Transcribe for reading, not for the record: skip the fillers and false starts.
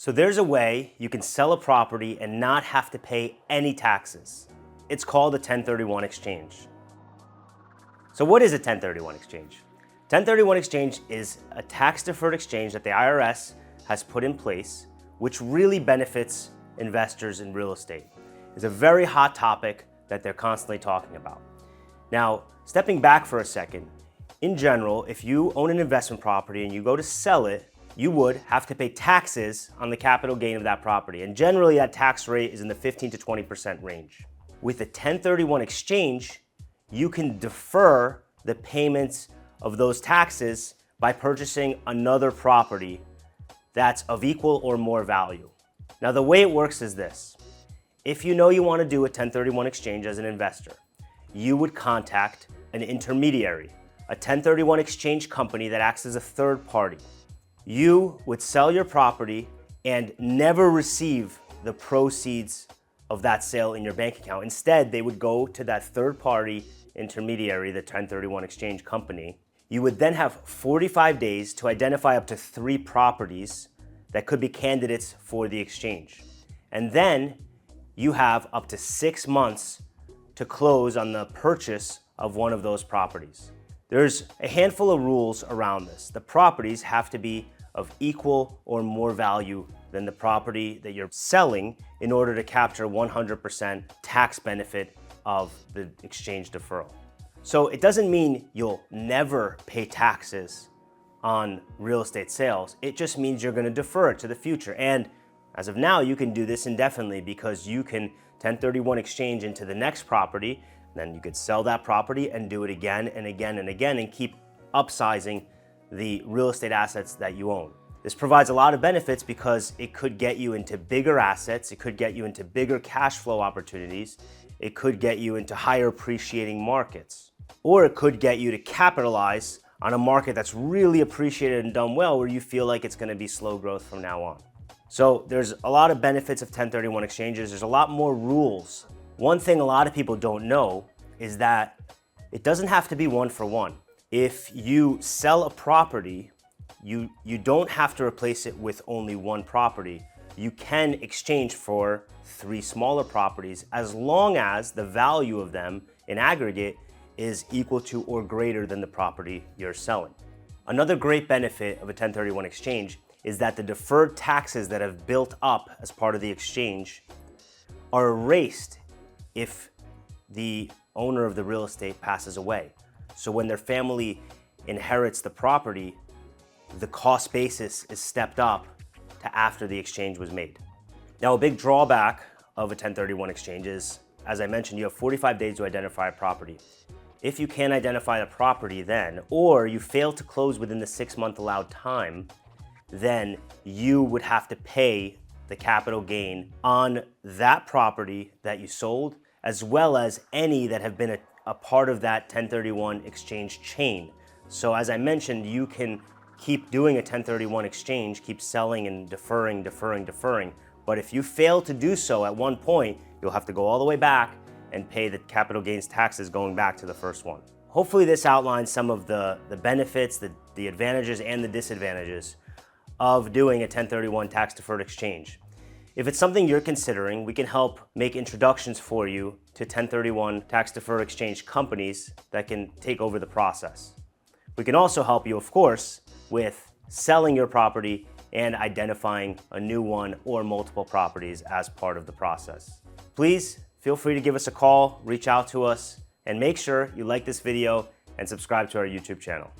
So there's a way you can sell a property and not have to pay any taxes. It's called a 1031 exchange. So what is a 1031 exchange? 1031 exchange is a tax-deferred exchange that the IRS has put in place, which really benefits investors in real estate. It's a very hot topic that they're constantly talking about. Now, stepping back for a second, in general, if you own an investment property and you go to sell it, you would have to pay taxes on the capital gain of that property. And generally that tax rate is in the 15 to 20% range. With a 1031 exchange, you can defer the payments of those taxes by purchasing another property that's of equal or more value. Now the way it works is this. If you know you want to do a 1031 exchange as an investor, you would contact an intermediary, a 1031 exchange company that acts as a third party. You would sell your property and never receive the proceeds of that sale in your bank account. Instead, they would go to that third party intermediary, the 1031 exchange company. You would then have 45 days to identify up to 3 properties that could be candidates for the exchange. And then you have up to 6 months to close on the purchase of one of those properties. There's a handful of rules around this. The properties have to be of equal or more value than the property that you're selling in order to capture 100% tax benefit of the exchange deferral. So it doesn't mean you'll never pay taxes on real estate sales. It just means you're going to defer it to the future. And as of now, you can do this indefinitely because you can 1031 exchange into the next property, then you could sell that property and do it again and again and again and keep upsizing the real estate assets that you own. This provides a lot of benefits because it could get you into bigger assets, it could get you into bigger cash flow opportunities, it could get you into higher appreciating markets, or it could get you to capitalize on a market that's really appreciated and done well where you feel like it's going to be slow growth from now on. So there's a lot of benefits of 1031 exchanges. There's a lot more rules. One thing a lot of people don't know is that it doesn't have to be one for one. If you sell a property, you don't have to replace it with only one property. You can exchange for 3 smaller properties as long as the value of them in aggregate is equal to or greater than the property you're selling. Another great benefit of a 1031 exchange is that the deferred taxes that have built up as part of the exchange are erased if the owner of the real estate passes away. So when their family inherits the property, the cost basis is stepped up to after the exchange was made. Now, a big drawback of a 1031 exchange is, as I mentioned, you have 45 days to identify a property. If you can't identify the property then, or you fail to close within the 6-month allowed time, then you would have to pay the capital gain on that property that you sold, as well as any that have been a part of that 1031 exchange chain. So as I mentioned, you can keep doing a 1031 exchange, keep selling and deferring, but if you fail to do so at one point, you'll have to go all the way back and pay the capital gains taxes going back to the first one. Hopefully this outlines some of the benefits, the advantages and the disadvantages of doing a 1031 tax deferred exchange. If it's something you're considering, we can help make introductions for you to 1031 tax deferred exchange companies that can take over the process. We can also help you, of course, with selling your property and identifying a new one or multiple properties as part of the process. Please feel free to give us a call, reach out to us, and make sure you like this video and subscribe to our YouTube channel.